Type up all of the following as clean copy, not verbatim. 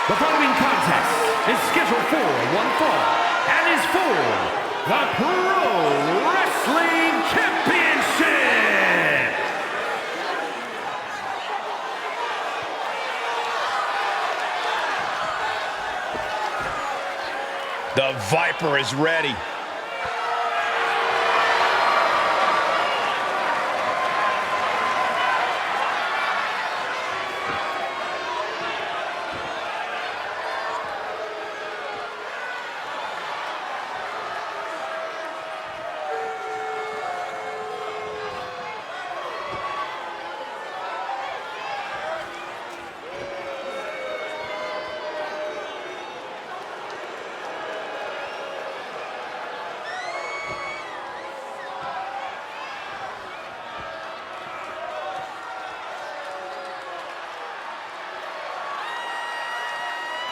The following contest is scheduled for one fall and is for the Pro Wrestling Championship. The Viper is ready.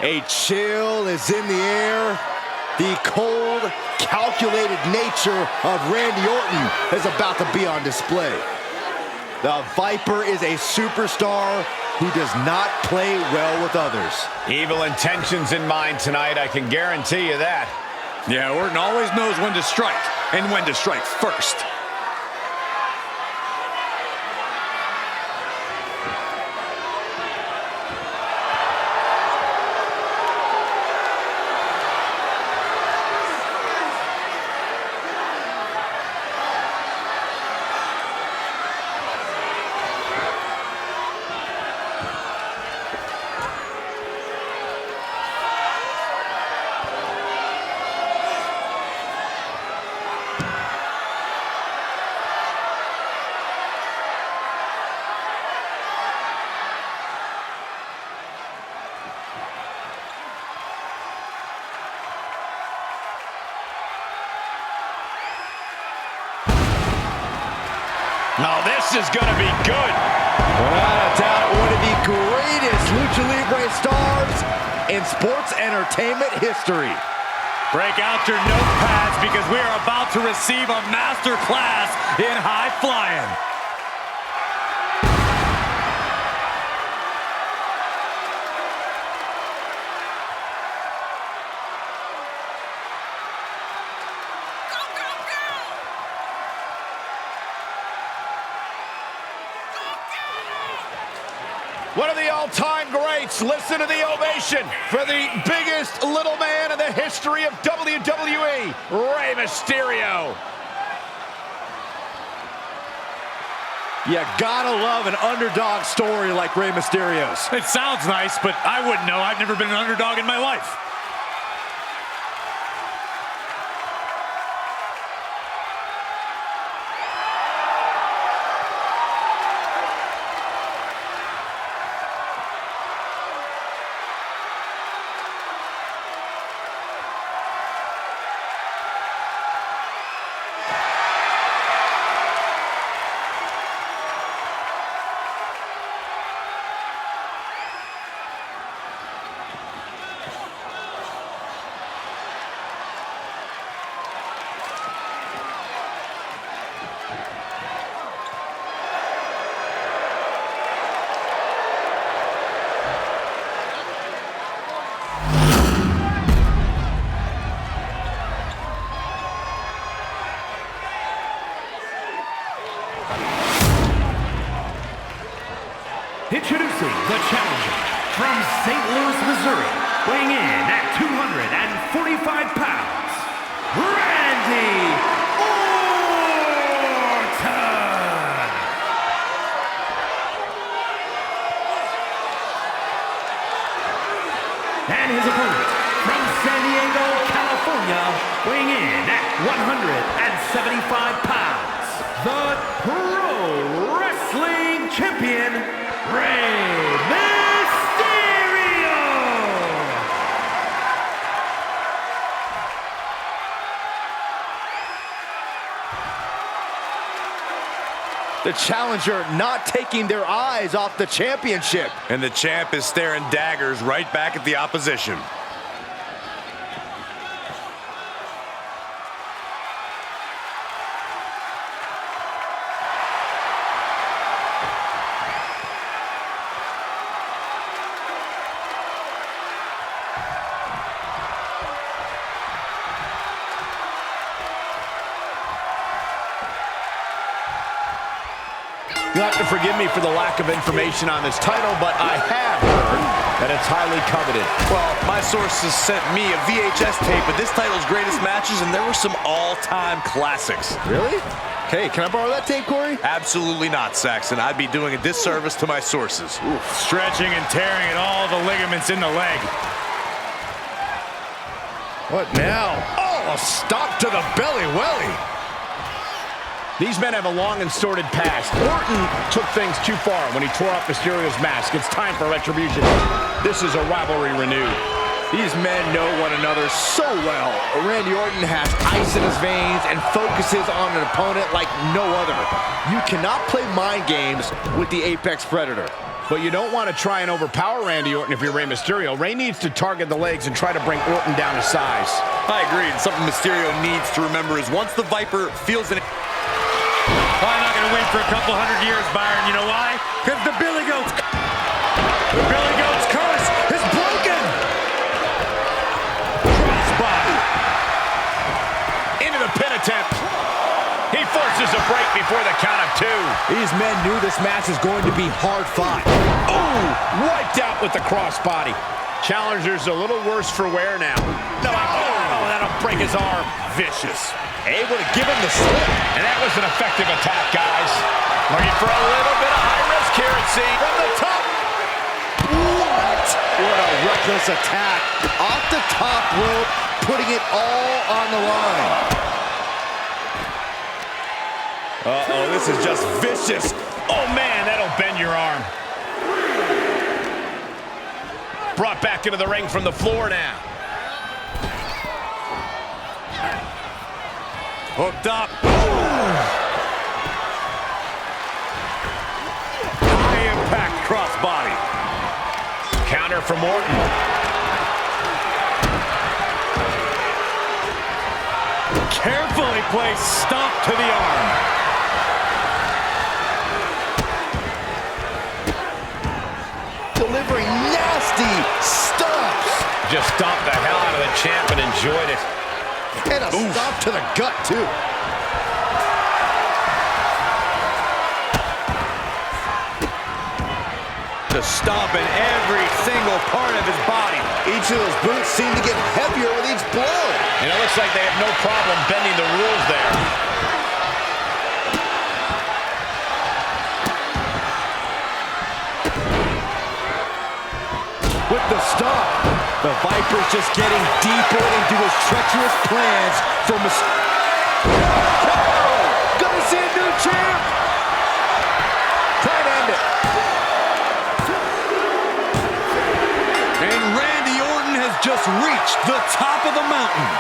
A chill is in the air. The cold, calculated nature of Randy Orton is about to be on display. The Viper is a superstar who does not play well with others. Evil intentions in mind tonight, I can guarantee you that. Yeah, Orton always knows when to strike, and when to strike first. Now this is gonna be good. Without a doubt, one of the greatest Lucha Libre stars in sports entertainment history. Break out your notepads because we are about to receive a master class in high flying. One of the all-time greats. Listen to the ovation for the biggest little man in the history of WWE, Rey Mysterio. You gotta love an underdog story like Rey Mysterio's. It sounds nice, but I wouldn't know. I've never been an underdog in my life. Introducing the challenger from St. Louis, Missouri, weighing in at 245 pounds, Randy Orton! And his opponent from San Diego, California, weighing in at 175 pounds, the Pro Wrestling Champion, Rey Mysterio! The challenger not taking their eyes off the championship. And the champ is staring daggers right back at the opposition. You'll have to forgive me for the lack of information on this title, but I have heard that it's highly coveted. Well, my sources sent me a VHS tape of this title's greatest matches, and there were some all-time classics. Really? Hey, can I borrow that tape, Corey? Absolutely not, Saxon. I'd be doing a disservice to my sources. Stretching and tearing at all the ligaments in the leg. What now? Oh, a stop to the belly welly. These men have a long and sordid past. Orton took things too far when he tore off Mysterio's mask. It's time for retribution. This is a rivalry renewed. These men know one another so well. Randy Orton has ice in his veins and focuses on an opponent like no other. You cannot play mind games with the Apex Predator. But you don't want to try and overpower Randy Orton if you're Rey Mysterio. Rey needs to target the legs and try to bring Orton down to size. I agree. And something Mysterio needs to remember is once the Viper feels an... Probably not going to win for a couple hundred years, Byron. You know why? Because the Billy Goat's curse is broken. Crossbody. Into the pin attempt. He forces a break before the count of 2. These men knew this match was going to be hard fought. Oh, wiped out with the crossbody. Challenger's a little worse for wear now. No, oh, that'll break his arm. Vicious. Able to give him the slip. And that was an effective attack, guys. Looking for a little bit of high risk here, it seems. From the top. What? What a reckless attack. Off the top rope, putting it all on the line. Uh-oh, this is just vicious. Oh, man, that'll bend your arm. Brought back into the ring from the floor now. Hooked up. High impact crossbody. Counter from Orton. Carefully placed stomp to the arm. Delivering nasty stomps. Just stomped the hell out of the champ and enjoyed it. And a stomp to the gut, too. The stomp in every single part of his body. Each of those boots seem to get heavier with each blow. And it looks like they have no problem bending the rules there. With the stomp, the Viper's just getting deeper into his treacherous plans for Gonna see a new champ! Try to end it. And Randy Orton has just reached the top of the mountain.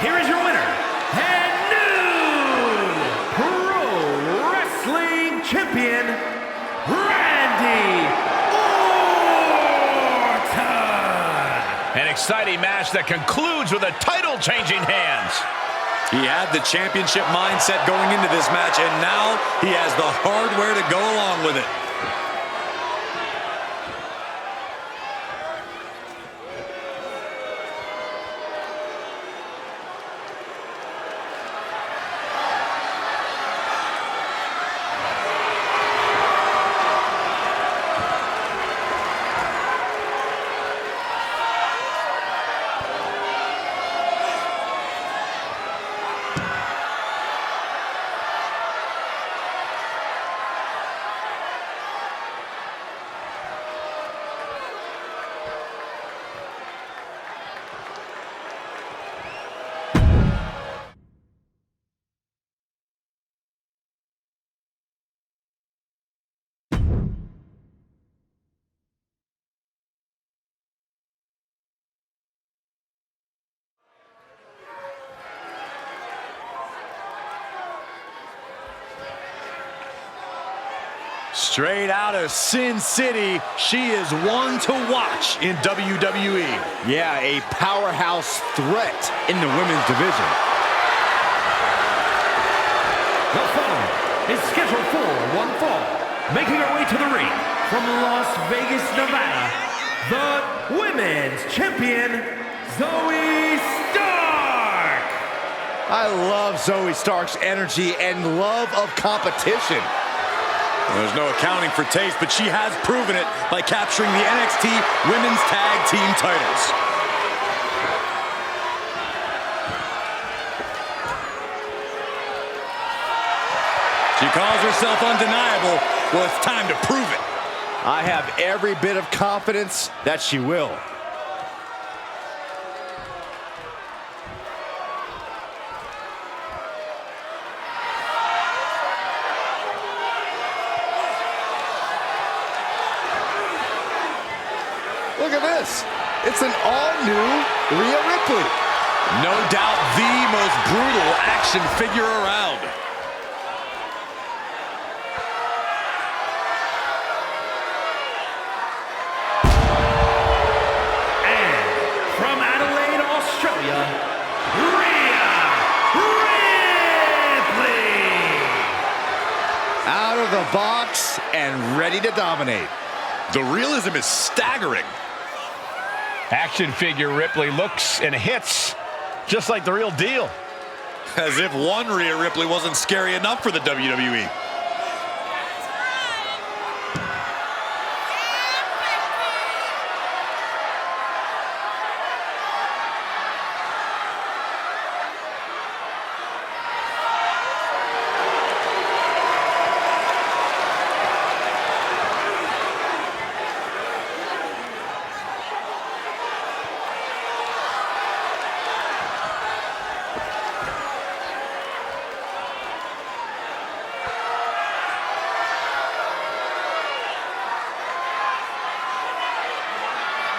Here is your winner, and new Pro Wrestling Champion, Randy Orton. An exciting match that concludes with a title changing hands. He had the championship mindset going into this match, and now he has the hardware to go along with it. Straight out of Sin City, she is one to watch in WWE. Yeah, a powerhouse threat in the women's division. The following is scheduled for one fall. Making her way to the ring from Las Vegas, Nevada, the Women's Champion, Zoe Stark. I love Zoe Stark's energy and love of competition. There's no accounting for taste, but she has proven it by capturing the NXT Women's Tag Team titles. She calls herself undeniable. Well, it's time to prove it. I have every bit of confidence that she will. Look at this. It's an all-new Rhea Ripley. No doubt the most brutal action figure around. And from Adelaide, Australia, Rhea Ripley. Out of the box and ready to dominate. The realism is staggering. Action figure Ripley looks and hits just like the real deal. As if one Rhea Ripley wasn't scary enough for the WWE.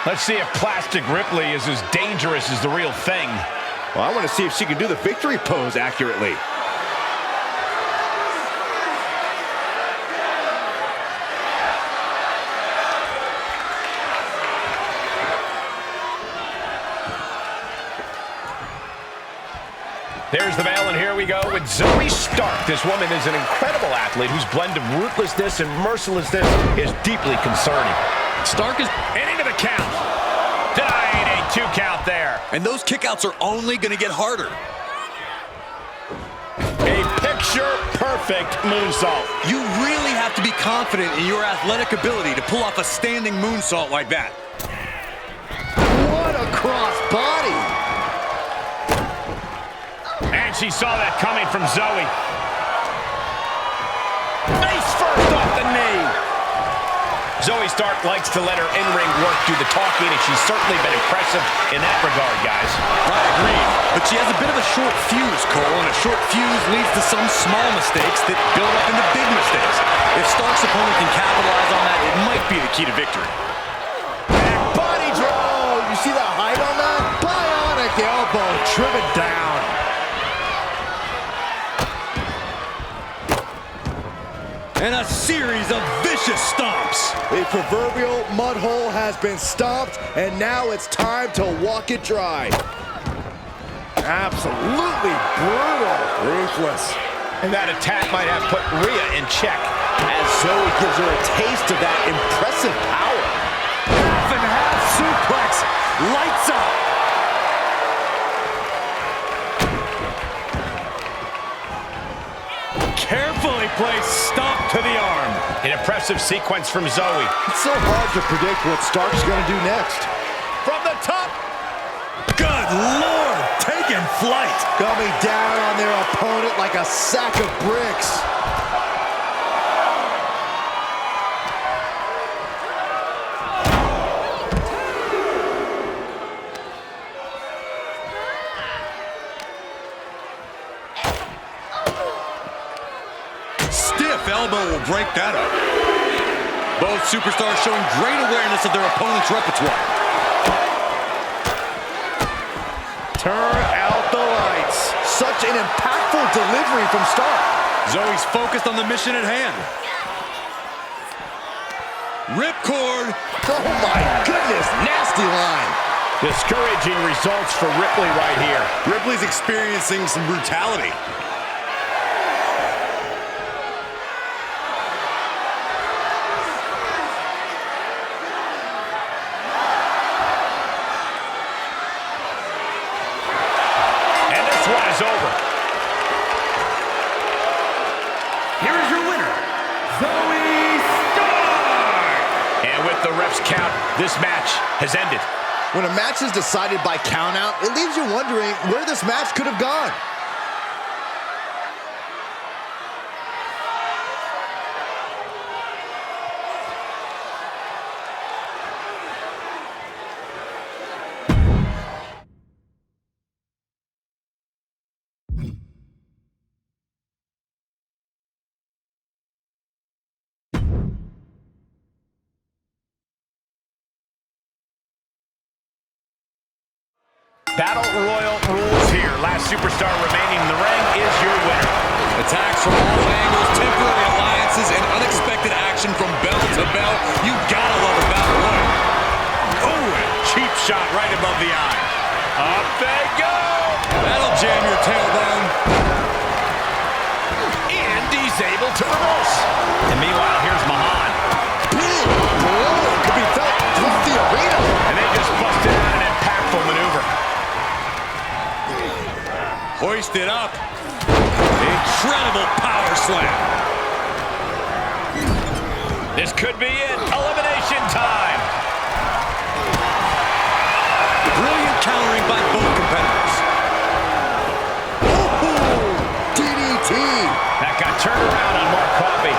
Let's see if Plastic Ripley is as dangerous as the real thing. Well, I want to see if she can do the victory pose accurately. There's the bell, and here we go with Zoe Stark. This woman is an incredible athlete whose blend of ruthlessness and mercilessness is deeply concerning. Stark is And into the count. Denied a 2 count there. And those kickouts are only going to get harder. A picture-perfect moonsault. You really have to be confident in your athletic ability to pull off a standing moonsault like that. What a cross body. And she saw that coming from Zoe. Face first off the knee. Zoe Stark likes to let her in-ring work do the talking, and she's certainly been impressive in that regard, guys. I agree, but she has a bit of a short fuse, Cole, and a short fuse leads to some small mistakes that build up into big mistakes. If Stark's opponent can capitalize on that, it might be the key to victory. Back body draw. You see the height on that? Bionic elbow driven down. And a series of vicious stomps. The proverbial mud hole has been stomped, and now it's time to walk it dry. Absolutely brutal. Ruthless. And that attack might have put Rhea in check. As Zoe gives her a taste of that impressive power. Half and half suplex. Lights up. Carefully placed stomp to the arm. An impressive sequence from Zoe. It's so hard to predict what Stark's going to do next. From the top. Good Lord, taking flight. Coming down on their opponent like a sack of bricks. Stiff elbow will break that up. Both superstars showing great awareness of their opponent's repertoire. Turn out the lights. Such an impactful delivery from Stark. Zoe's focused on the mission at hand. Ripcord. Oh my goodness, nasty line. Discouraging results for Ripley right here. Ripley's experiencing some brutality. And this one is over. Zoe Stark! And with the ref's count, this match has ended. When a match is decided by countout, it leaves you wondering where this match could have gone. Battle Royal rules here. Last superstar remaining in the ring is your winner. Attacks from all angles, temporary alliances, and unexpected action from bell to bell. You gotta love a Battle Royal. Oh, cheap shot right above the eye. Up they go. That'll jam your tailbone. And he's able to reverse. And meanwhile, here's Mahan. Big blow could be felt throughout the arena. And they just busted out an impactful maneuver. Hoisted up. Incredible power slam. This could be it. Elimination time. Brilliant countering by both competitors. Ooh, DDT. That got turned around on Mark Coffey.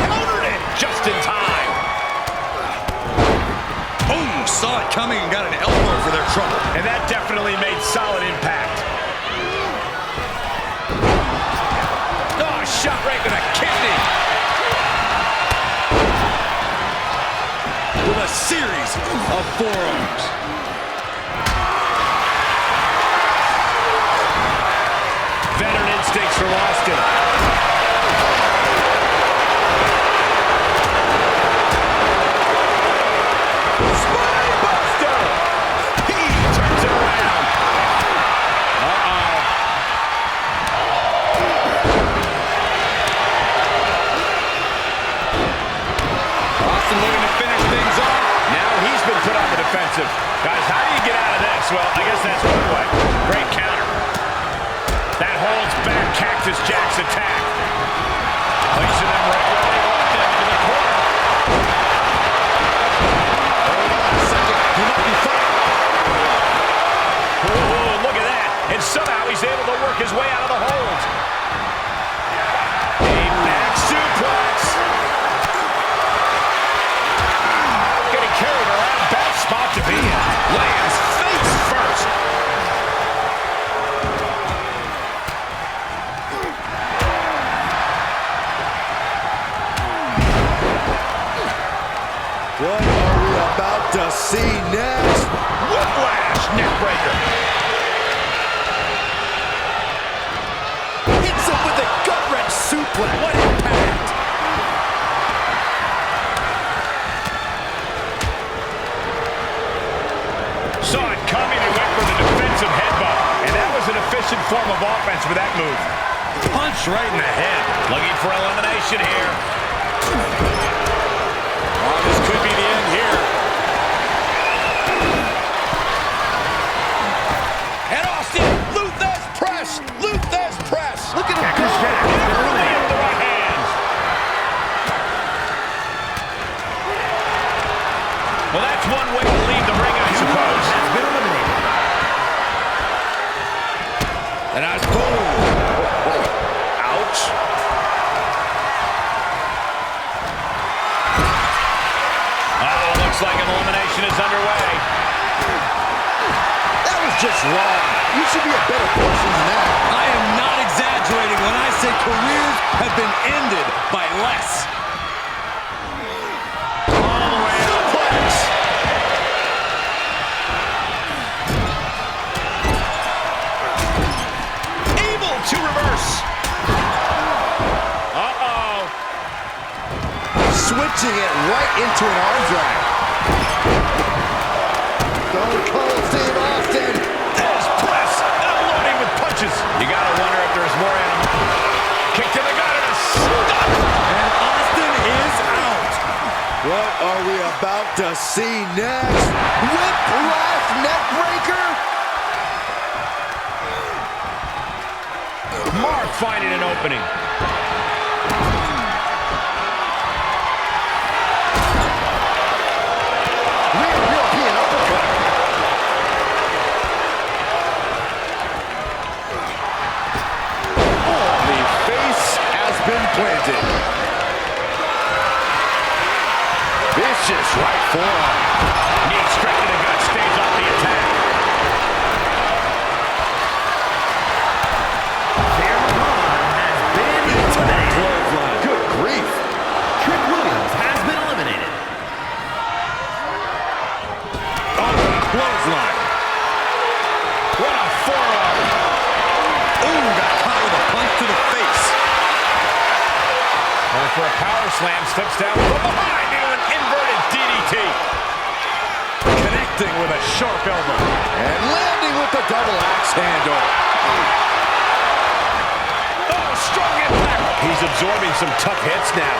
Countered it just in time. Boom, saw it coming and got an elbow for their trouble. And that definitely made solid impact. Oh, shot right to the kidney. With a series of forearms. Veteran instincts from Austin. Spinebuster! He turns it around. Austin looking to finish things off. Now he's been put on the defensive. Guys, how do you get out of this? Well, I guess that's one way. Great counter. That holds back Cactus Jack's attack. Placing them right where they want them, in the corner. Hold on a second. He might be fighting. Oh, look at that. And somehow he's able to work his way out of the hold. A back suplex. Getting carried around. Bad spot to be in. Lands face first. What are we about to see next? Whiplash neckbreaker. Hits him with a gut-wrench suplex. What impact! Saw it coming and went for the defensive headbutt. And that was an efficient form of offense with that move. Punch right in the head. Looking for elimination here. Oh, this could be the end here. And Austin, Luthez press. Luthez press. Look at him go! Cactus Jack early into the right hand. Well, that's one way to leave the ring, I suppose. Has been eliminated. And I was boom. Ouch. Looks like an elimination is underway. That was just wrong. You should be a better person than that. I am not exaggerating when I say careers have been ended by less. All the way up. Plex. Able to reverse. Uh-oh. Switching it right into an arm drag. Stone Cold Steve Austin. There's press. And unloading with punches. You gotta wonder if there's more animal. Kick to the gut and a stun. And Austin is out. What are we about to see next? Whiplash neckbreaker? Mark finding an opening. Real European uppercut. Oh, the face has been planted. Vicious right forearm. Knee straight to the gut, stays off the attack. Good grief. Trick Williams has been eliminated. Oh, clothesline. What a forearm. Ooh, got caught with a punch to the face. Going for a power slam, slips down from behind into an inverted DDT. Connecting with a sharp elbow. And landing with the double axe handle. Oh, strong impact. He's absorbing some tough hits now.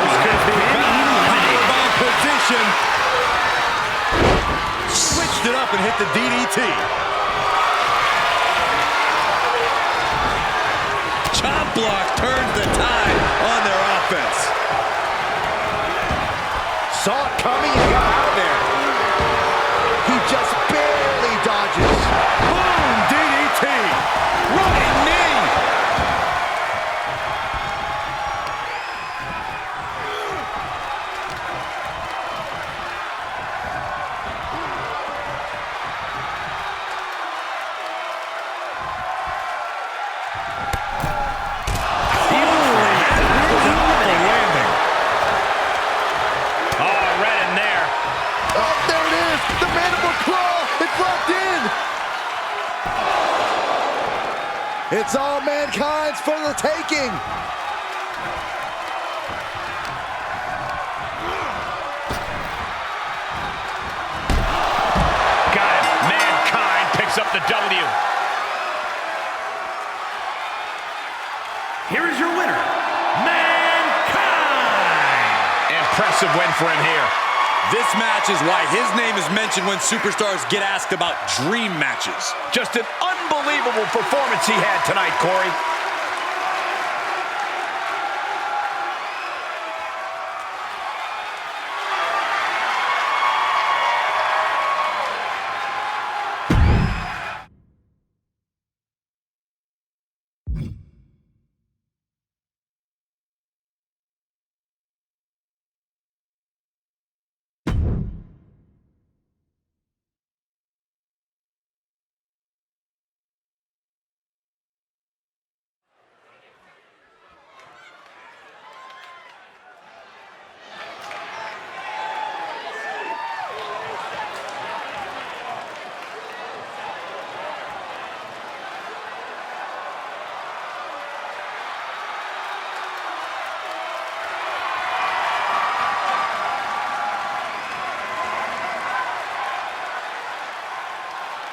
This could be powerbomb position. Switched it up and hit the DDT. Chop block turns the tide on their offense. Saw it coming and got out of there. He just barely dodges. Boom, DDT. Running knee. Oh, right in there. Oh, there it is. The mandible claw. It's locked in. It's all mankind's for the taking. Got it. Mankind picks up the W. Here is your winner, Mankind. Impressive win for him here. This match is why his name is mentioned when superstars get asked about dream matches. Just an unbelievable performance he had tonight, Corey.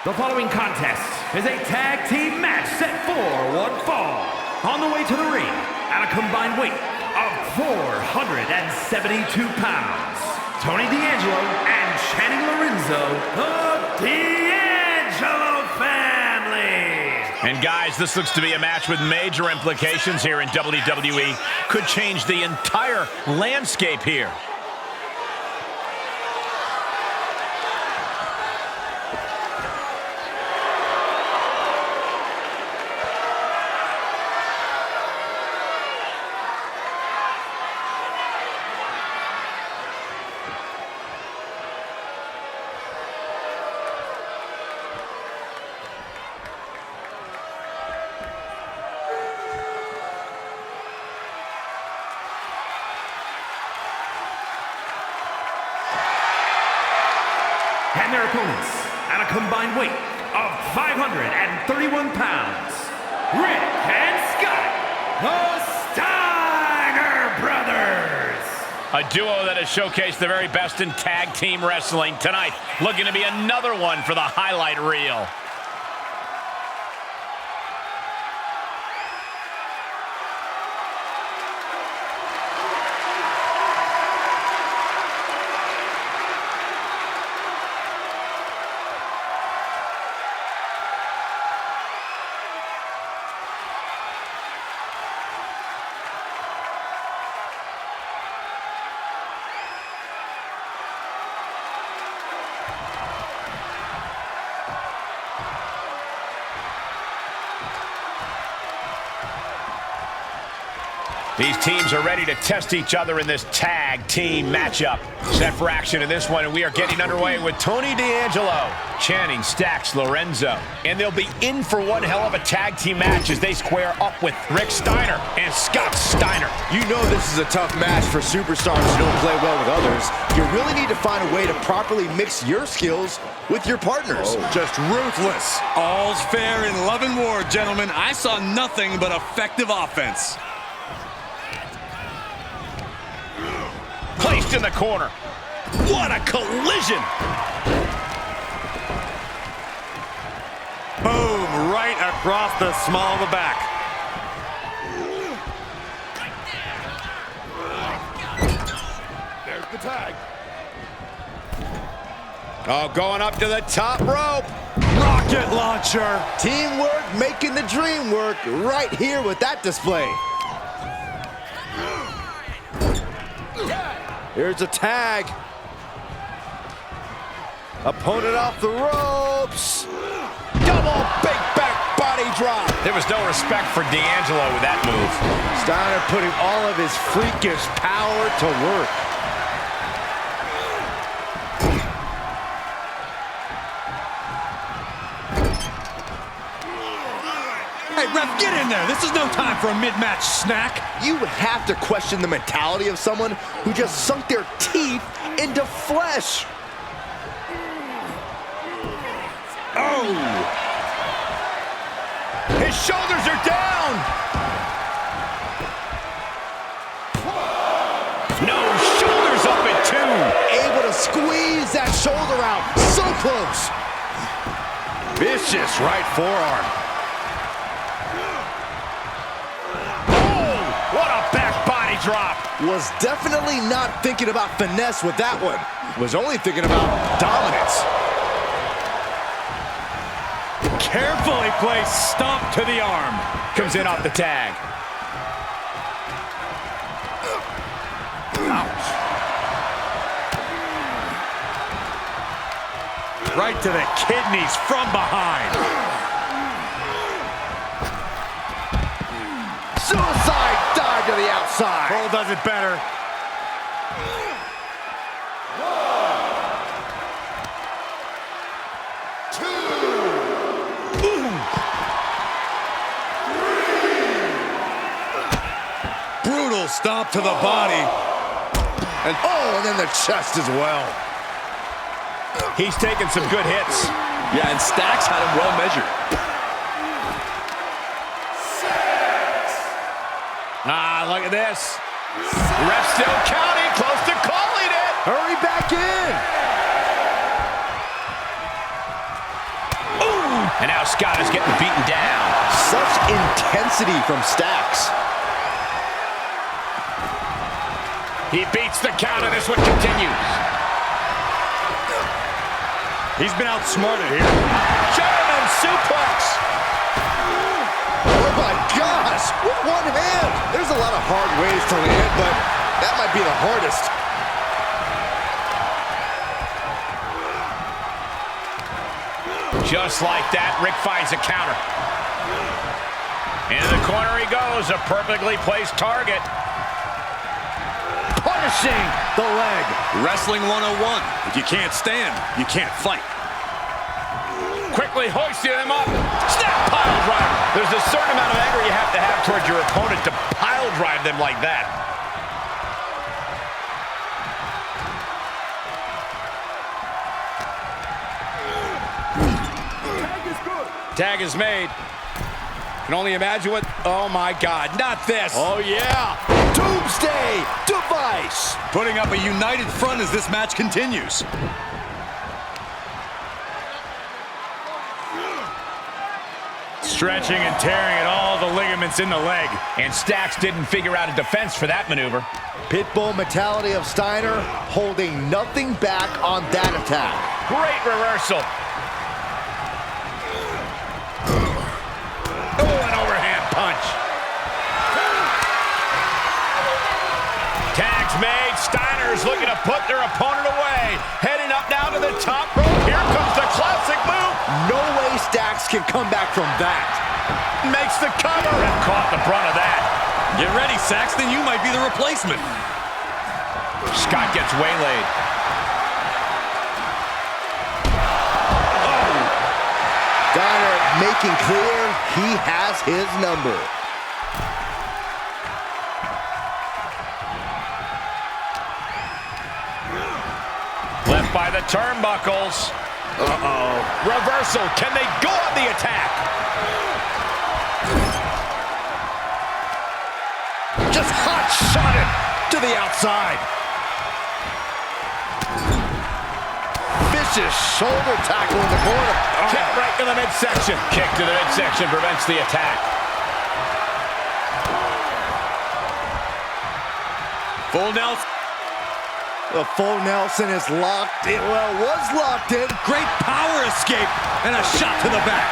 The following contest is a tag team match set for one fall. On the way to the ring, at a combined weight of 472 pounds, Tony D'Angelo and Channing Lorenzo, the D'Angelo family. And guys, this looks to be a match with major implications here in WWE. Could change the entire landscape here. And their opponents, at a combined weight of 531 pounds, Rick and Scott, the Steiner Brothers. A duo that has showcased the very best in tag team wrestling tonight. Looking to be another one for the highlight reel. These teams are ready to test each other in this tag team matchup. Set for action in this one, and we are getting underway with Tony D'Angelo, Channing Stacks Lorenzo. And they'll be in for one hell of a tag team match as they square up with Rick Steiner and Scott Steiner. You know this is a tough match for superstars who don't play well with others. You really need to find a way to properly mix your skills with your partners. Just ruthless. All's fair in love and war, gentlemen. I saw nothing but effective offense. Placed in the corner. What a collision! Boom, right across the small of the back. There's the tag. Oh, going up to the top rope. Rocket launcher. Teamwork making the dream work right here with that display. Here's a tag. Opponent off the ropes. Double big back body drop. There was no respect for D'Angelo with that move. Steiner putting all of his freakish power to work. Hey, ref, get in there. This is no time for a mid-match snack. You would have to question the mentality of someone who just sunk their teeth into flesh. Oh! His shoulders are down! No, shoulders up at 2! Able to squeeze that shoulder out. So close. Vicious right forearm. What a back body drop! Was definitely not thinking about finesse with that one. Was only thinking about dominance. Carefully placed stomp to the arm. Comes in off the tag. Ouch. Right to the kidneys from behind. Suicide dive to the outside. Cole does it better. Brutal stomp to the body. And then the chest as well. He's taking some good hits. Yeah, and Stacks had him well measured. Look at this. Ref still counting, close to calling it. Hurry back in. Ooh. And now Scott is getting beaten down. Such intensity from Stacks. He beats the count, and this one continues. He's been outsmarted here. German suplex. Oh my gosh, with one hand. There's a lot of hard ways to land, but that might be the hardest. Just like that, Rick finds a counter. Into the corner he goes, a perfectly placed target. Punishing the leg. Wrestling 101. If you can't stand, you can't fight. Quickly hoisting him up. Snap pile driver. There's a certain amount of anger you have to have towards your opponent to pile drive them like that. Tag is made. Can only imagine what... Oh, my God. Not this. Oh, yeah. Doomsday device. Putting up a united front as this match continues. Stretching and tearing at all the ligaments in the leg. And Stacks didn't figure out a defense for that maneuver. Pitbull mentality of Steiner holding nothing back on that attack. Great reversal. Oh, an overhand punch. Tags made. Steiner's looking to put their opponent away. Heading up now to the top rope. Here comes the classic move. No way Stacks can come back from that. Makes the cover and caught the brunt of that. Get ready, Saxton. You might be the replacement. Scott gets waylaid. Donner making clear he has his number. Left by the turnbuckles. Uh-oh. Reversal. Can they go on the attack? Just hot-shotted to the outside. Vicious shoulder tackle in the corner. Kick right to the midsection. Kick to the midsection prevents the attack. Full Nelson. The full Nelson is locked in. Well, was locked in. Great power escape and a shot to the back.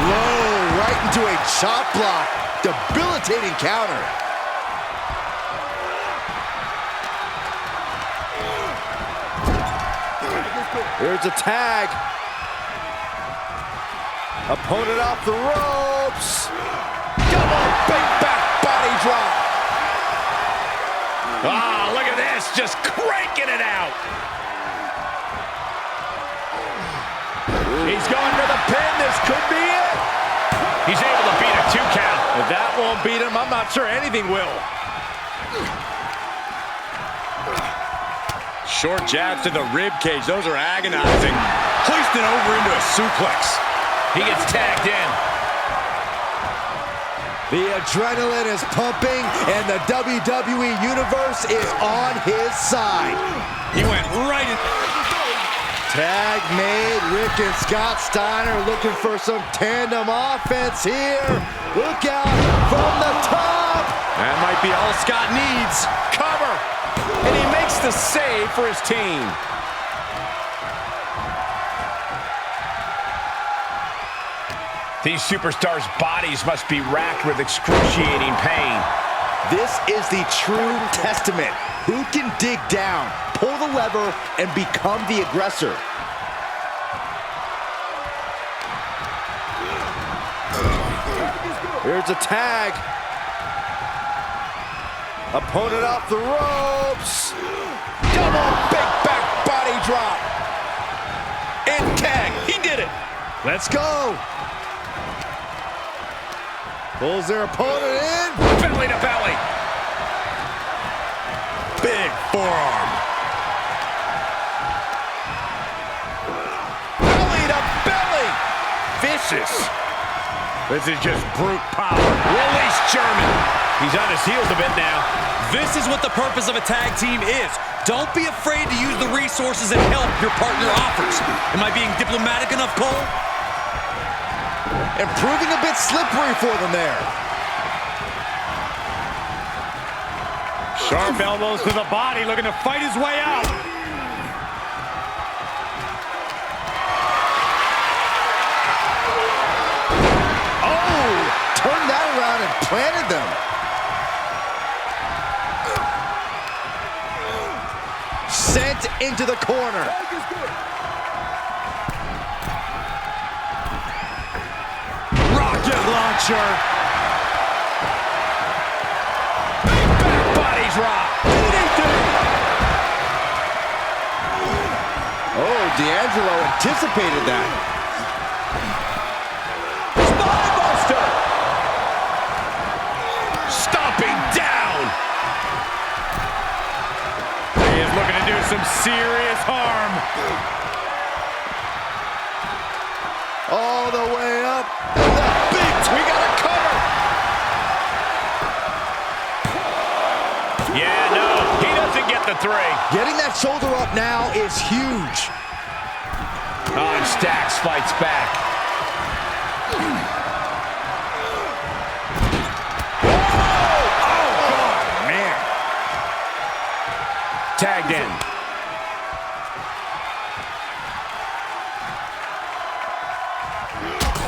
Low, right into a chop block. Debilitating counter. Here's a tag. Opponent off the ropes. Double big back body drop. Ah, look at this. Just cranking it out. He's going for the pin. This could be it. He's able to beat a 2 count. If that won't beat him, I'm not sure anything will. Short jabs to the rib cage. Those are agonizing. Hoisted over into a suplex. He gets tagged in. The adrenaline is pumping, and the WWE Universe is on his side. He went right in. Tag made. Rick and Scott Steiner looking for some tandem offense here. Look out from the top. That might be all Scott needs. Cover. And he makes the save for his team. These superstars' bodies must be racked with excruciating pain. This is the true testament. Who can dig down, pull the lever, and become the aggressor? Here's a tag. Opponent off the ropes. Double big back body drop. And tag. He did it. Let's go. Pulls their opponent in. Belly to belly. Big forearm. Belly to belly. Vicious. This is just brute power. Release German. He's on his heels a bit now. This is what the purpose of a tag team is. Don't be afraid to use the resources and help your partner offers. Am I being diplomatic enough, Cole? And proving a bit slippery for them there. Sharp elbows to the body, looking to fight his way out. Oh, turned that around and planted them. Sent into the corner. Rocket launcher. Back body drop. Oh, D'Angelo anticipated that. Spinebuster. Stomping down. He is looking to do some serious harm. All the way up. And the big, we got a cover. Yeah, no, he doesn't get the 3. Getting that shoulder up now is huge. On Stacks fights back. Oh, man. Tagged in.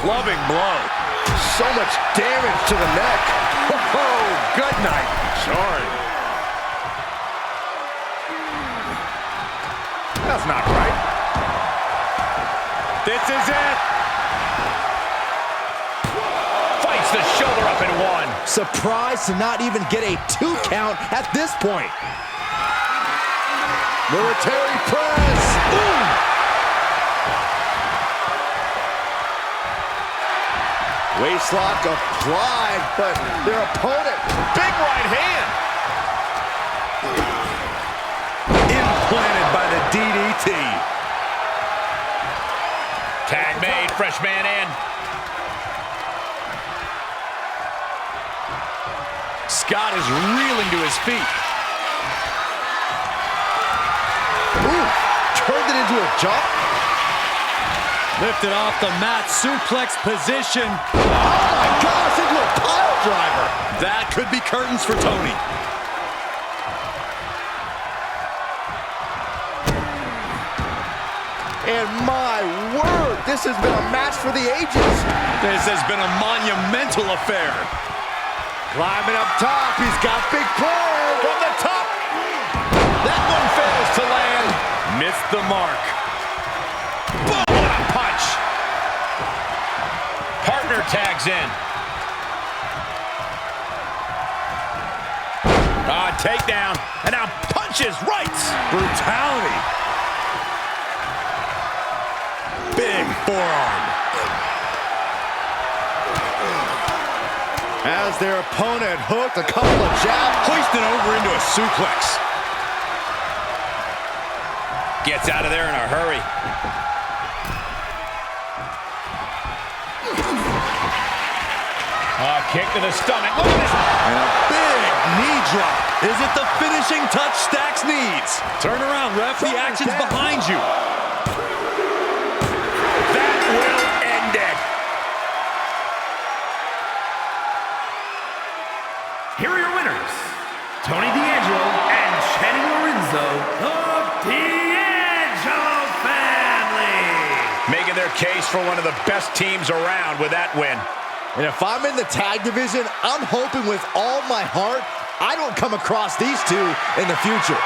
Clubbing blow. So much damage to the neck. Oh, good night. Sorry. That's not right. This is it. Surprised to not even get a 2 count at this point. Military press. Ooh. Waistlock applied, but their opponent, big right hand. Implanted by the DDT. Tag made, fresh man in. Scott is reeling to his feet. Ooh, turned it into a jump. Lifted off the mat, suplex position. Oh my gosh, into a pile driver. That could be curtains for Tony. And my word, this has been a match for the ages. This has been a monumental affair. Climbing up top, he's got big plans. From the top. That one fails to land. Missed the mark. Boom, what a punch. Partner tags in. Takedown. And now punches, rights. Brutality. Big forearm. As their opponent hooked a couple of jabs. Hoisted over into a suplex. Gets out of there in a hurry. Kick to the stomach. Look at this. And a big knee drop. Is it the finishing touch Stacks needs? Turn around, ref. The action's behind you. That will end it. Here are your winners, Tony D'Angelo and Channing Lorenzo of D'Angelo family. Making their case for one of the best teams around with that win. And if I'm in the tag division, I'm hoping with all my heart I don't come across these two in the future.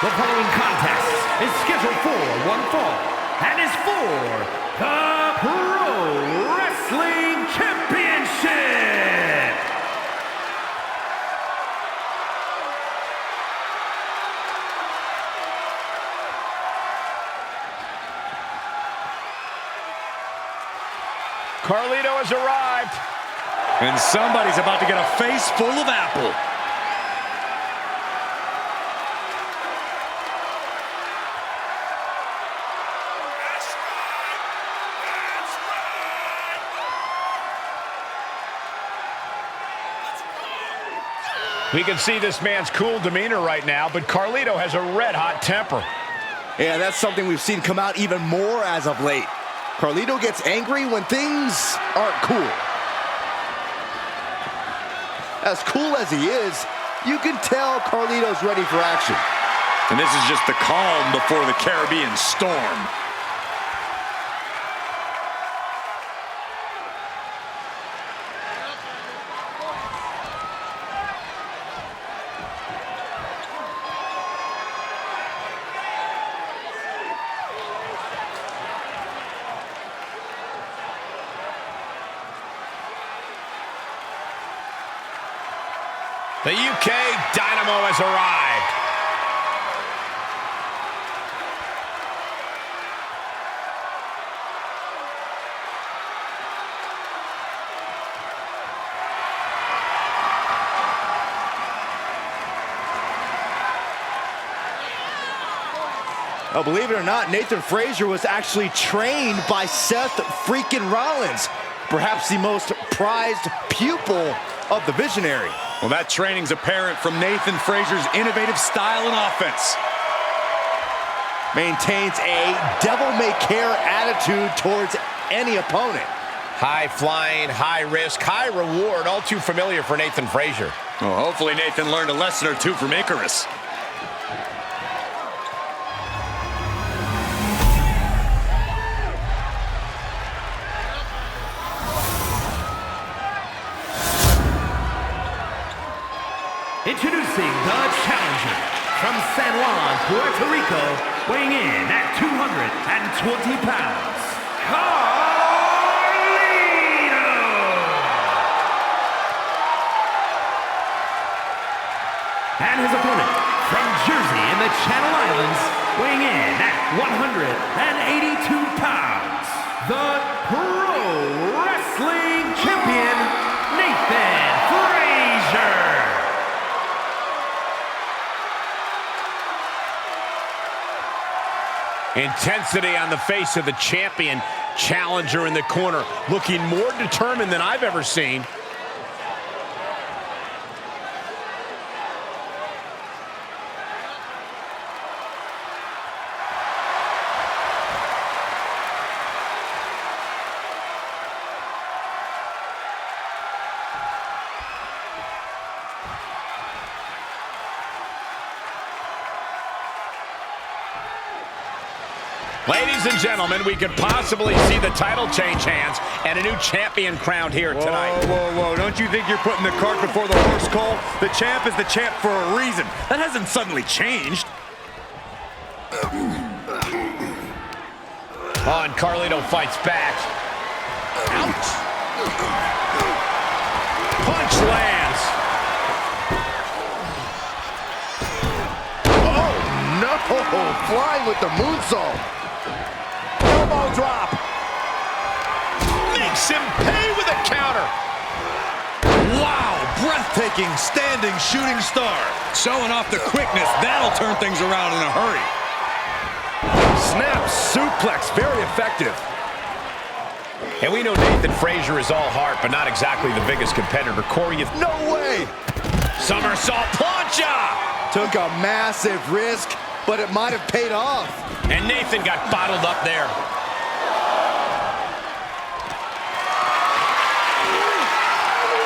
The following contest is scheduled for one fall and is for the Pro Wrestling Championship. Carlito has arrived. And somebody's about to get a face full of apple. We can see this man's cool demeanor right now, but Carlito has a red-hot temper. Yeah, that's something we've seen come out even more as of late. Carlito gets angry when things aren't cool. As cool as he is, you can tell Carlito's ready for action. And this is just the calm before the Caribbean storm. The UK Dynamo has arrived. Now, believe it or not, Nathan Frazier was actually trained by Seth freaking Rollins, perhaps the most prized pupil of the Visionary. Well, that training's apparent from Nathan Frazier's innovative style and offense. Maintains a devil-may-care attitude towards any opponent. High flying, high risk, high reward, all too familiar for Nathan Frazier. Well, hopefully Nathan learned a lesson or two from Icarus. Introducing the challenger from San Juan, Puerto Rico, weighing in at 220 pounds, Carlito! And his opponent from Jersey in the Channel Islands, weighing in at 182 pounds, the Pro Wrestling Champion, Nathan Frazier! Intensity on the face of the champion. Challenger in the corner, looking more determined than I've ever seen. Ladies and gentlemen, we could possibly see the title change hands and a new champion crowned here tonight. Whoa, whoa, whoa. Don't you think you're putting the cart before the horse, Cole? The champ is the champ for a reason. That hasn't suddenly changed. Oh, and Carlito fights back. Ouch! Punch lands. Oh, no! Flying with the moonsault. Elbow drop. Makes him pay with a counter. Wow, breathtaking standing shooting star. Showing off the quickness, that'll turn things around in a hurry. Snap suplex, very effective. And we know Nathan Frazier is all heart, but not exactly the biggest competitor. Corey, No way! somersault plancha! Took a massive risk, but it might have paid off. And Nathan got bottled up there.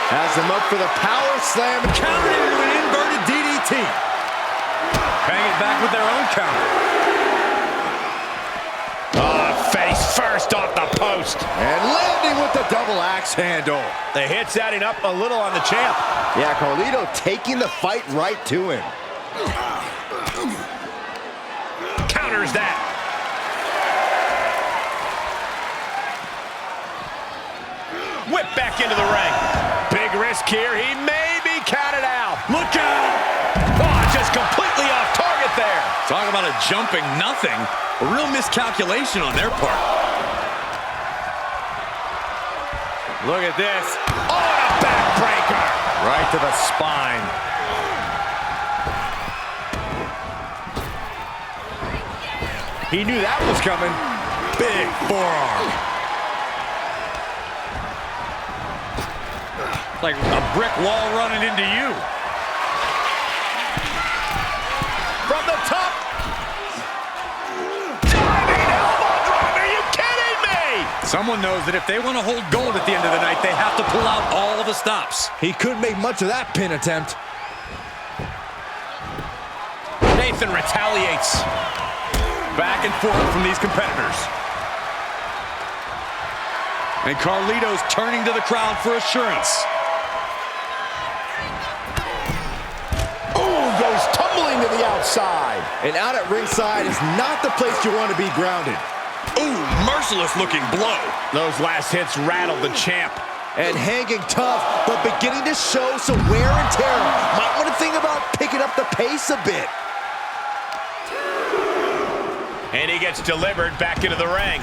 Has him up for the power slam. Countered into an inverted DDT. Bang it back with their own counter. Face first off the post. And landing with the double axe handle. The hit's adding up a little on the champ. Yeah, Carlito taking the fight right to him. Counters that. Whip back into the ring. Big risk here. He may be counted out. Look out! Oh, just completely off target there. Talk about a jumping nothing. A real miscalculation on their part. Look at this. Oh, and a backbreaker. Right to the spine. He knew that was coming. Big forearm. Like a brick wall running into you. From the top. Diving elbow drop. Are you kidding me? Someone knows that if they want to hold gold at the end of the night, they have to pull out all of the stops. He couldn't make much of that pin attempt. Nathan retaliates. Back and forth from these competitors. And Carlito's turning to the crowd for assurance. Ooh, goes tumbling to the outside. And out at ringside is not the place you want to be grounded. Ooh, merciless looking blow. Those last hits rattled the champ. And hanging tough, but beginning to show some wear and tear. Might want to think about picking up the pace a bit. And he gets delivered back into the ring.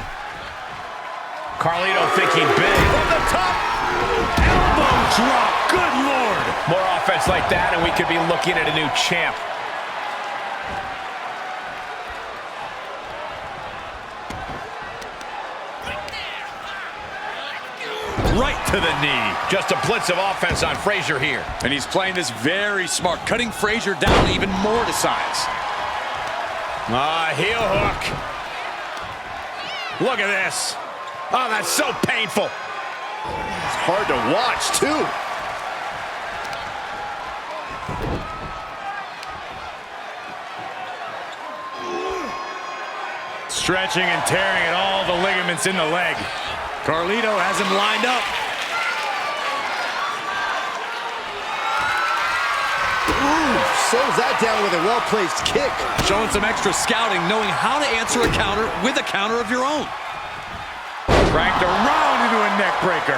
Carlito thinking big. From the top. Elbow drop. Good Lord. More offense like that, and we could be looking at a new champ. right to the knee. Just a blitz of offense on Frazier here. And he's playing this very smart, cutting Frazier down even more to size. Heel hook. Look at this. Oh, that's so painful. It's hard to watch, too. Stretching and tearing at all the ligaments in the leg. Carlito has him lined up. Ooh, slows that down with a well-placed kick. Showing some extra scouting, knowing how to answer a counter with a counter of your own. Cranked around into a neck breaker.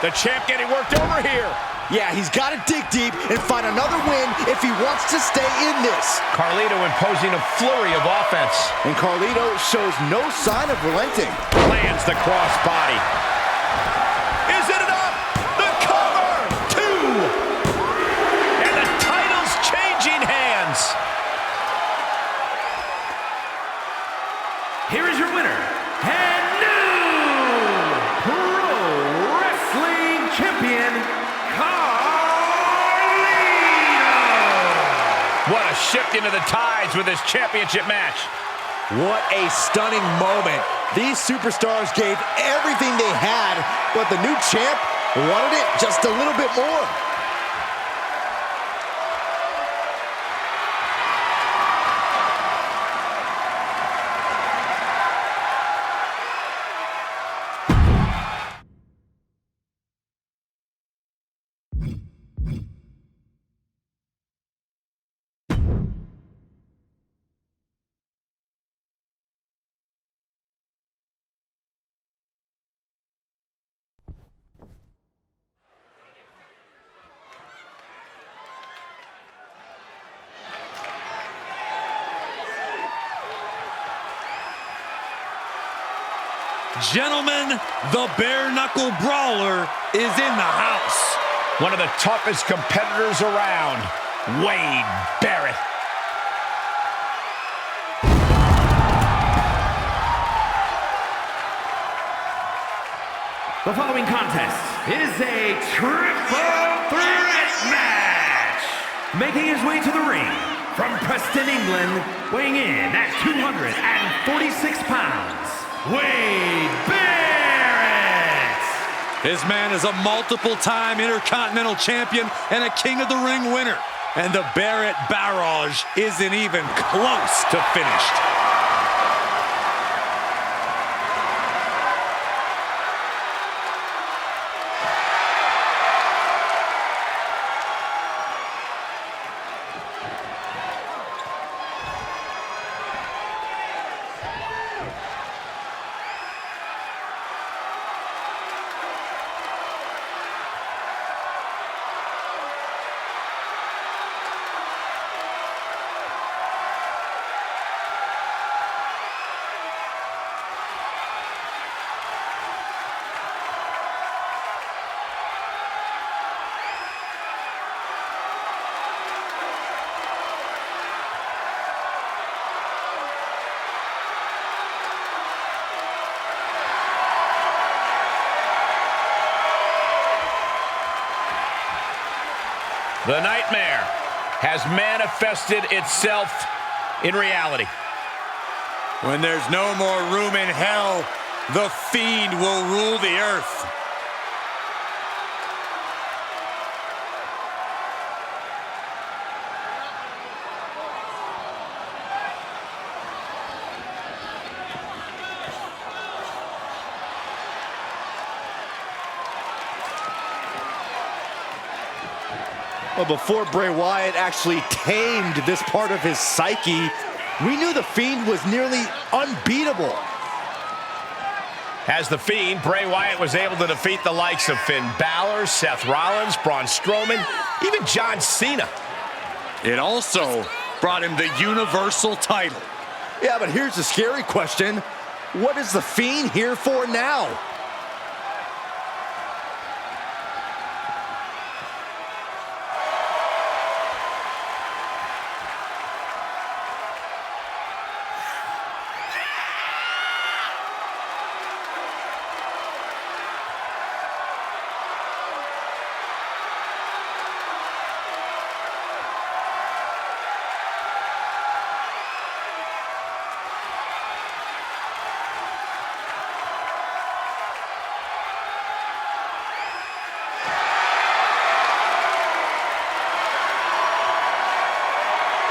The champ getting worked over here. Yeah, he's got to dig deep and find another win if he wants to stay in this. Carlito imposing a flurry of offense. And Carlito shows no sign of relenting. Lands the crossbody. Is it enough? The cover! 2! And the title's changing hands. Here is your winner, and new Pro Wrestling Champion, Carlito! What a shift into the tides with this championship match. What a stunning moment. These superstars gave everything they had, but the new champ wanted it just a little bit more. Gentlemen, the bare-knuckle brawler is in the house. One of the toughest competitors around, Wade Barrett. The following contest is a triple threat match. Making his way to the ring from Preston, England, weighing in at 246 pounds, Wade Barrett. This man is a multiple-time Intercontinental Champion and a King of the Ring winner. And the Barrett barrage isn't even close to finished. The nightmare has manifested itself in reality. When there's no more room in hell, the Fiend will rule the earth. Well, before Bray Wyatt actually tamed this part of his psyche, we knew the Fiend was nearly unbeatable. As the Fiend, Bray Wyatt was able to defeat the likes of Finn Balor, Seth Rollins, Braun Strowman, even John Cena. It also brought him the Universal title. Yeah, but here's the scary question. What is the Fiend here for now?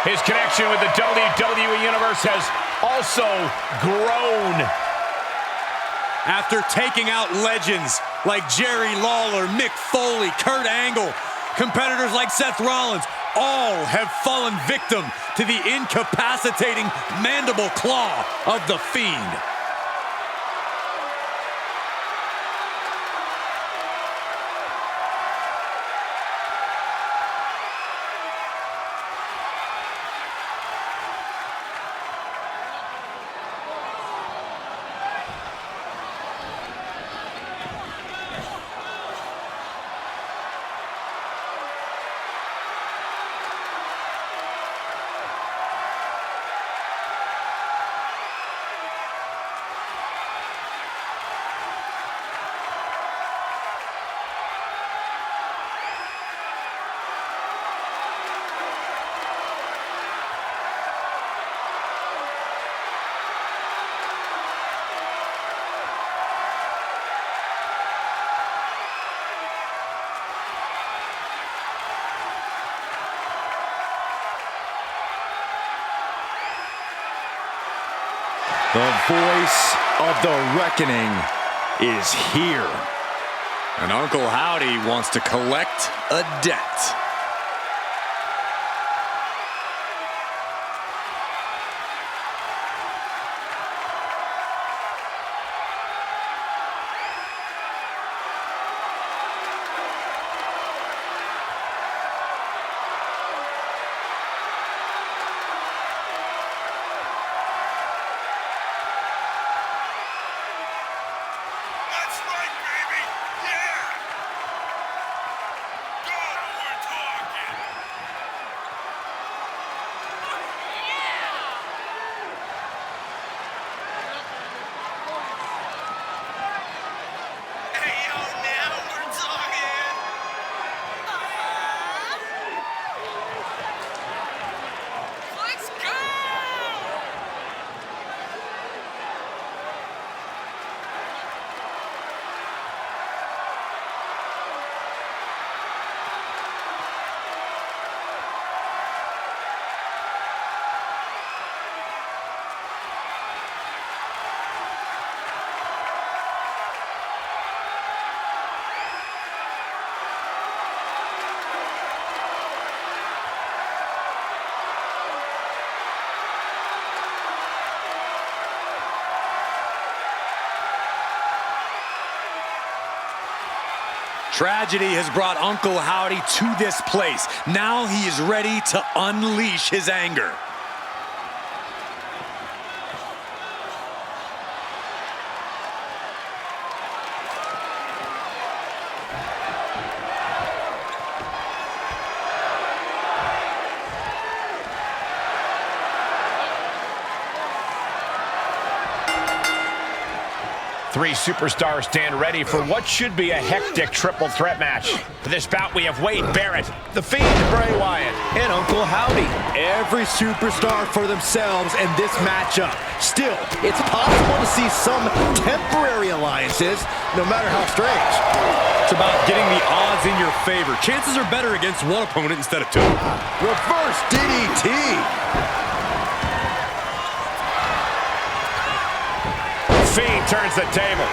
His connection with the WWE Universe has also grown. After taking out legends like Jerry Lawler, Mick Foley, Kurt Angle, competitors like Seth Rollins, all have fallen victim to the incapacitating mandible claw of the Fiend. The voice of the reckoning is here. And Uncle Howdy wants to collect a debt. Tragedy has brought Uncle Howdy to this place. Now he is ready to unleash his anger. Three superstars stand ready for what should be a hectic triple threat match. For this bout, we have Wade Barrett, The Fiend, Bray Wyatt, And Uncle Howdy. Every superstar for themselves in this matchup. Still, it's possible to see some temporary alliances, no matter how strange. It's about getting the odds in your favor. Chances are better against one opponent instead of two. Reverse DDT. Fiend turns the table.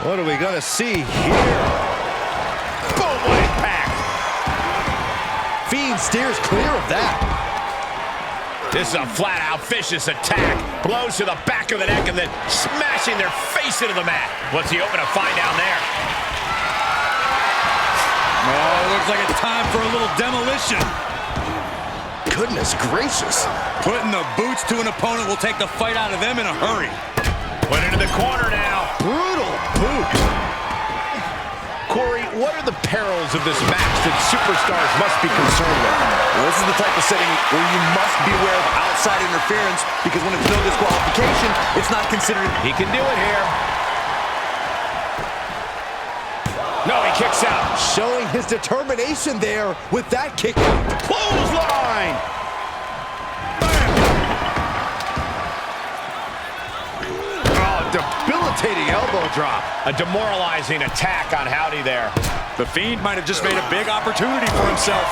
What are we gonna see here? Boom, what impact! Fiend steers clear of that. This is a flat-out vicious attack. Blows to the back of the neck and then smashing their face into the mat. What's he hoping to find down there? Oh, looks like it's time for a little demolition. Goodness gracious. Putting the boots to an opponent will take the fight out of them in a hurry. Put into the corner now. Brutal boot. Corey, what are the perils of this match that superstars must be concerned with? Well, this is the type of setting where you must be aware of outside interference, because when it's no disqualification, it's not considered. He can do it here. No, he kicks out. Showing his determination there with that kick out. Clothesline! Oh, debilitating elbow drop. A demoralizing attack on Howdy there. The Fiend might have just made a big opportunity for himself.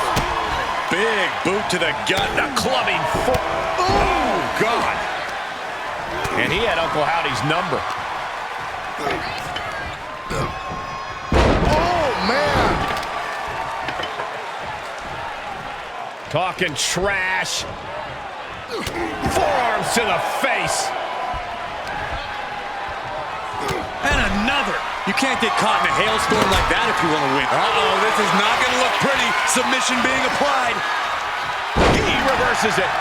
Big boot to the gut. The clubbing foot. Oh, God. And he had Uncle Howdy's number. Oh, man. Talking trash. Forearms to the face. And another. You can't get caught in a hailstorm like that if you want to win. Uh-oh, this is not going to look pretty. Submission being applied. He reverses it.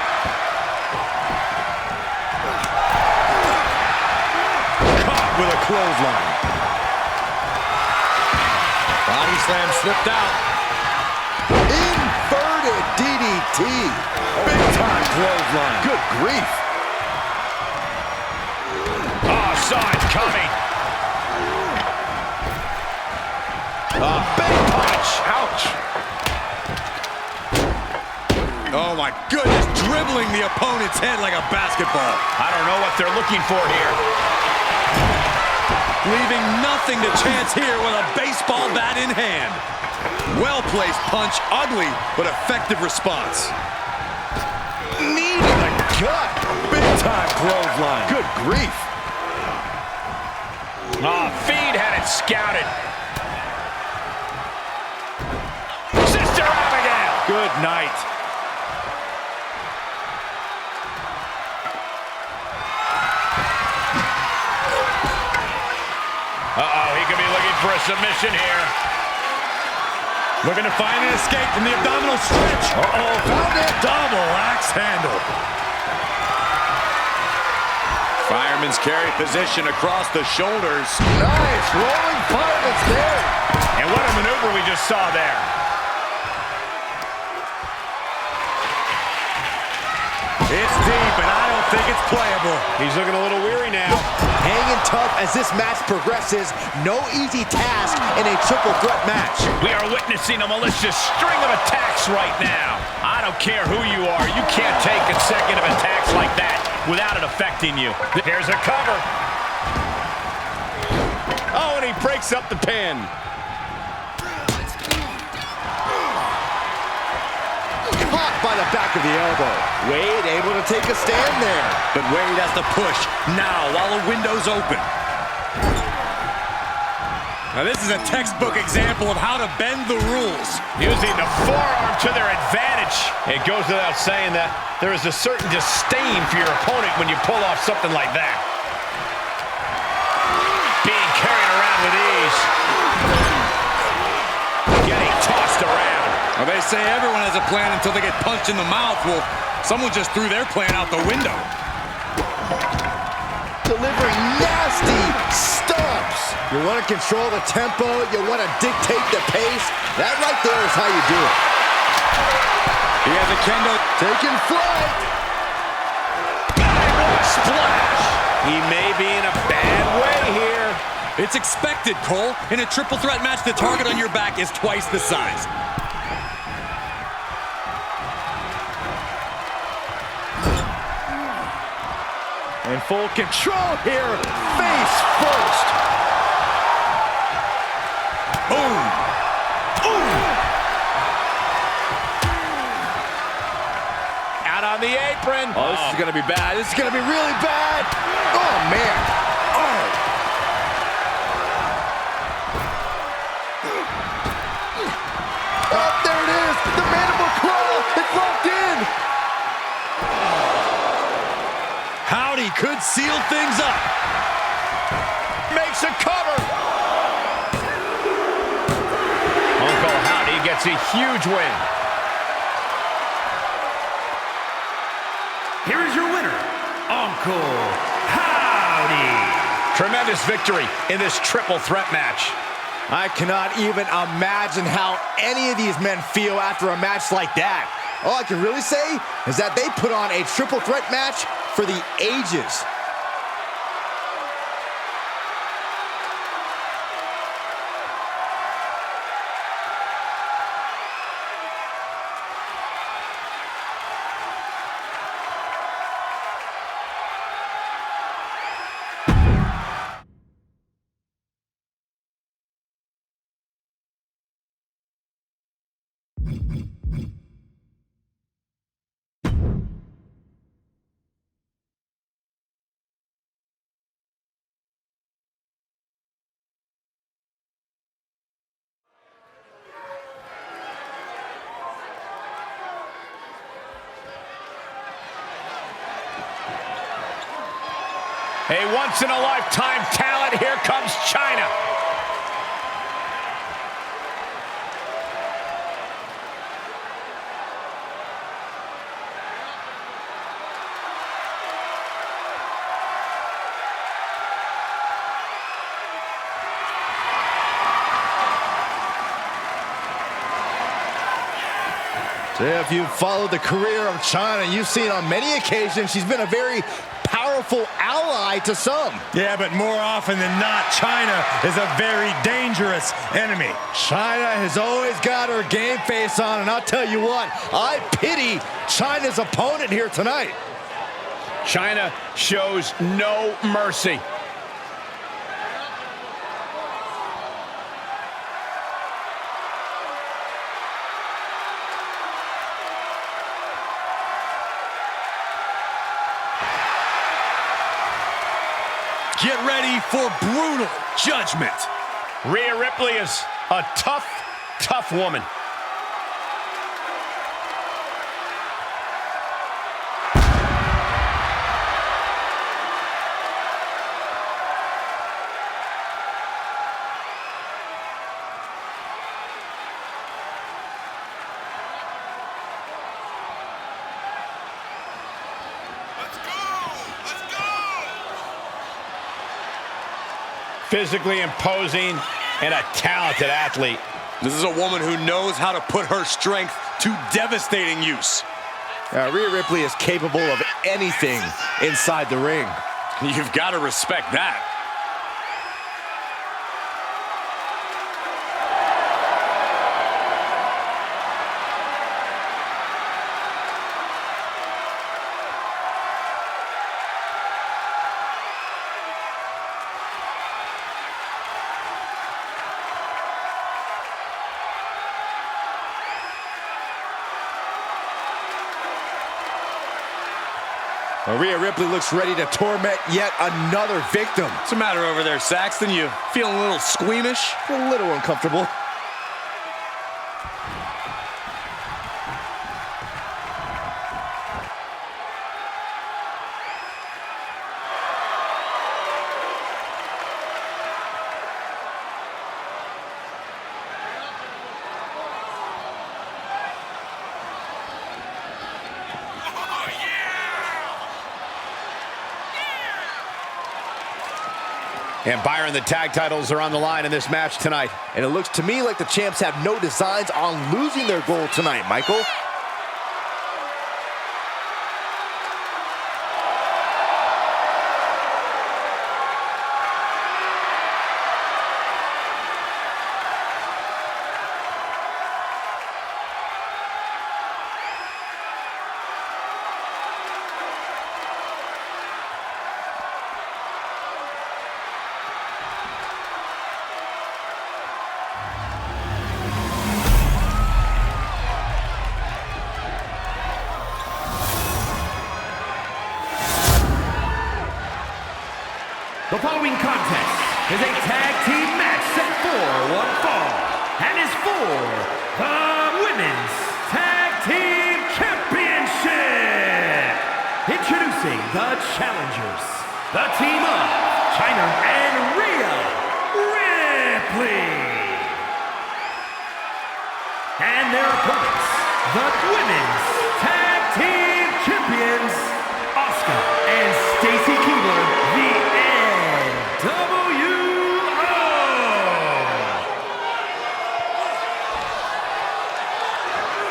Caught with a clothesline. Body slam slipped out. Inverted DDT. Big time clothesline. Good grief. Oh, saw it coming. Big punch. Ouch. Oh my goodness, dribbling the opponent's head like a basketball. I don't know what they're looking for here. Leaving nothing to chance here with a baseball bat in hand. Well-placed punch, ugly but effective response. Knee to the gut. Big time clothesline. Good grief. Fiend had it scouted. Sister Abigail. Good night. Uh-oh, he could be looking for a submission here. Looking to find an escape from the abdominal stretch. Uh-oh, found it. Double axe handle. Fireman's carry position across the shoulders. Nice rolling fireman's there. And what a maneuver we just saw there. It's deep, and I don't think it's playable. He's looking a little weary now. Hanging tough as this match progresses. No easy task in a triple threat match. We are witnessing a malicious string of attacks right now. I don't care who you are. You can't take consecutive attacks like that without it affecting you. Here's a cover. Oh, and he breaks up the pin. Caught by the back of the elbow. Wade able to take a stand there. But Wade has to push now while the window's open. Now this is a textbook example of how to bend the rules. Using the forearm to their advantage. It goes without saying that there is a certain disdain for your opponent when you pull off something like that. Being carried around with ease. Getting tossed around. Well, they say everyone has a plan until they get punched in the mouth. Well, someone just threw their plan out the window. Delivering nasty stomps. You want to control the tempo. You want to dictate the pace. That right there is how you do it. He has a kendo. Taking flight. Splash. He may be in a bad way here. It's expected, Cole. In a triple threat match, the target on your back is twice the size. In full control here. Face first. Boom. Out on the apron. Oh, this is going to be bad. This is going to be really bad. Oh, man. Oh. Oh, there it is. The mandible claw. It's locked in. Howdy could seal things up. Makes a cover. Uncle Howdy gets a huge win. Here is your winner, Uncle Howdy. Tremendous victory in this triple threat match. I cannot even imagine how any of these men feel after a match like that. All I can really say is that they put on a triple threat match for the ages. A once-in-a-lifetime talent. Here comes China. So if you've followed the career of China, you've seen on many occasions she's been a very powerful ally to some. Yeah, but more often than not, China is a very dangerous enemy. China has always got her game face on, and I'll tell you what, I pity China's opponent here tonight. China shows no mercy. Get ready for brutal judgment. Rhea Ripley is a tough, tough woman. Physically imposing and a talented athlete. This is a woman who knows how to put her strength to devastating use. Rhea Ripley is capable of anything inside the ring. You've got to respect that. Rhea Ripley looks ready to torment yet another victim. What's the matter over there, Saxton? You feeling a little squeamish? A little uncomfortable. And Byron, the tag titles are on the line in this match tonight. And it looks to me like the champs have no designs on losing their gold tonight, Michael. The following contest is a tag team match set for one fall and is for the Women's Tag Team Championship. Introducing the challengers, the team of China and Rhea Ripley. And their opponents, the Women's Tag Team Champions, Asuka and Stacy Keibler, the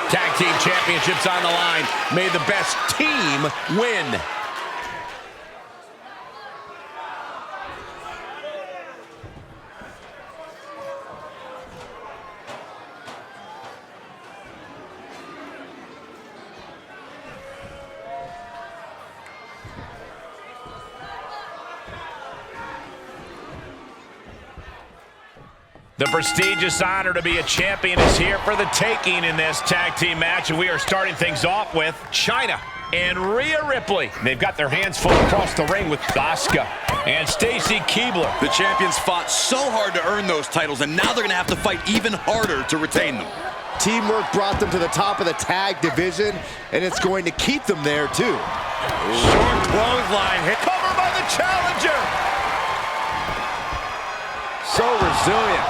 Tag team championships on the line. May the best team win. The prestigious honor to be a champion is here for the taking in this tag team match, and we are starting things off with China and Rhea Ripley. They've got their hands full across the ring with Asuka and Stacy Keibler. The champions fought so hard to earn those titles, and now they're going to have to fight even harder to retain them. Teamwork brought them to the top of the tag division, and it's going to keep them there, too. Short clothesline hit. Cover by the challenger. So resilient.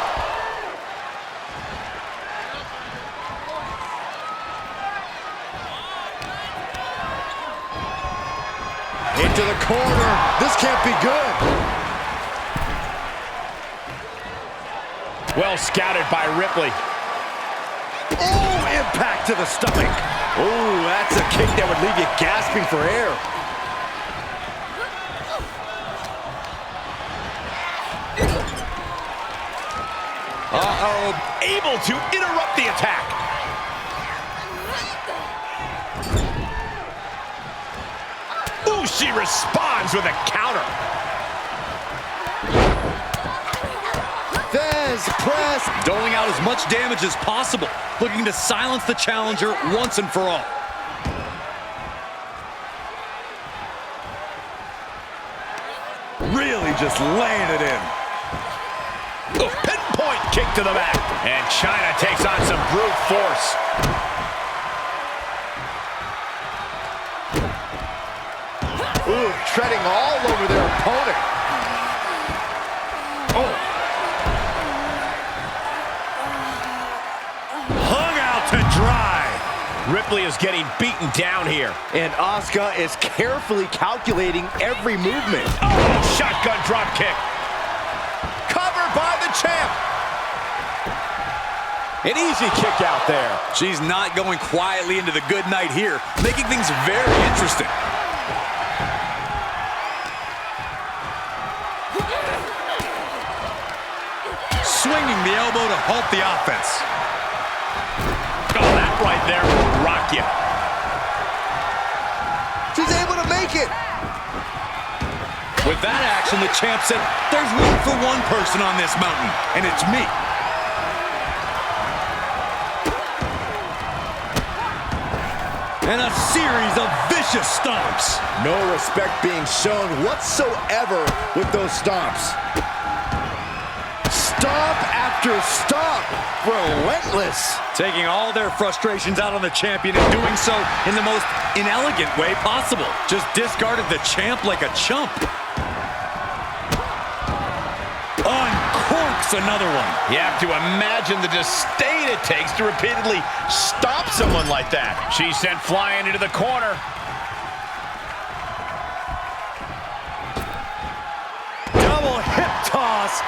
Into the corner. This can't be good. Well scouted by Ripley. Oh, impact to the stomach. Oh, that's a kick that would leave you gasping for air. Uh-oh, able to interrupt the attack. Ooh, she responds with a counter. Fez press. Doling out as much damage as possible, looking to silence the challenger once and for all. Really just laying it in. Oh, pinpoint kick to the back. And China takes on some brute force. Ooh, treading all over their opponent. Oh. Hung out to dry. Ripley is getting beaten down here. And Asuka is carefully calculating every movement. Oh, shotgun drop kick. Covered by the champ. An easy kick out there. She's not going quietly into the good night here, making things very interesting. Swinging the elbow to halt the offense. Oh, that right there will rock you. She's able to make it. With that action, the champ said, there's room for one person on this mountain, and it's me. And a series of vicious stomps. No respect being shown whatsoever with those stomps. Stomp after stomp. Relentless. Taking all their frustrations out on the champion and doing so in the most inelegant way possible. Just discarded the champ like a chump. Uncorks another one. You have to imagine the disdain it takes to repeatedly stop someone like that. She's sent flying into the corner. Double hip toss.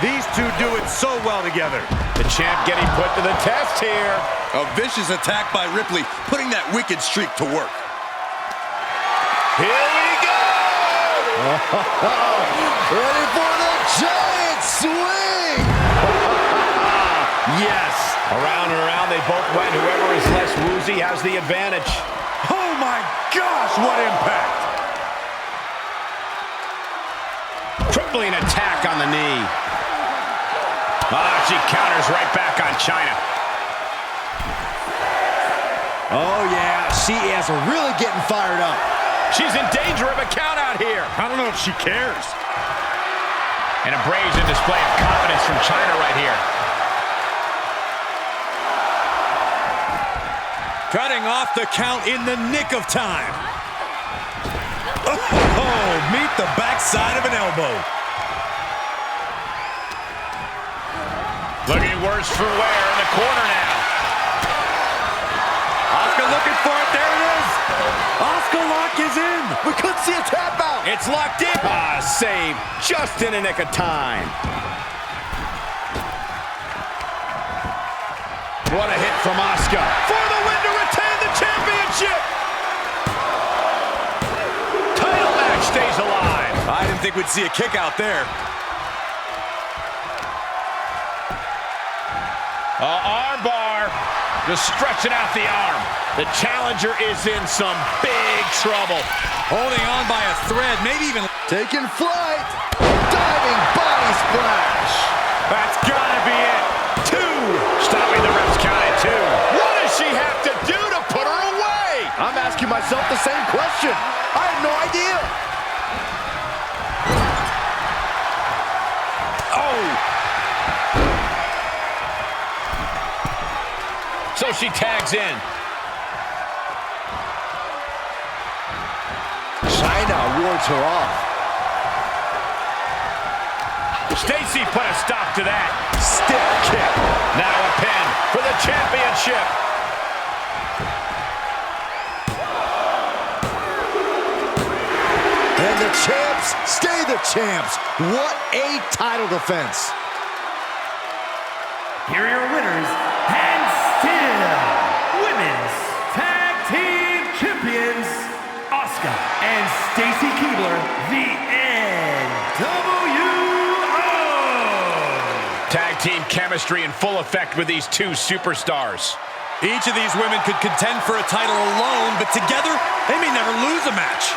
These two do it so well together. The champ getting put to the test here. A vicious attack by Ripley, putting that wicked streak to work. Here we go! Ready for the giant swing! Yes! Around and around they both went. Whoever is less woozy has the advantage. Oh my gosh, what impact! Crippling attack on the knee. She counters right back on China. Oh yeah, she is really getting fired up. She's in danger of a count out here. I don't know if she cares. And a brazen display of confidence from China right here. Cutting off the count in the nick of time. Oh, meet the backside of an elbow. Looking worse for wear in the corner now. Asuka looking for it. There it is. Asuka lock is in. We could see a tap out. It's locked in. Save just in a nick of time. What a hit from Asuka. For the win to retain the championship. Title match stays alive. I didn't think we'd see a kick out there. Armbar, just stretching out the arm. The challenger is in some big trouble. Holding on by a thread, maybe even... Taking flight. Diving body splash. That's gotta be it. 2. Stopping the ref's count at 2. What does she have to do to put her away? I'm asking myself the same question. I have no idea. Oh! So she tags in. China wards her off. Stacy put a stop to that. Stiff kick. Now a pin for the championship. And the champs stay the champs. What a title defense. Here are your winners, and still Women's Tag Team Champions, Asuka and Stacy Keibler, the NWO. Tag team chemistry in full effect with these two superstars. Each of these women could contend for a title alone, but together, they may never lose a match.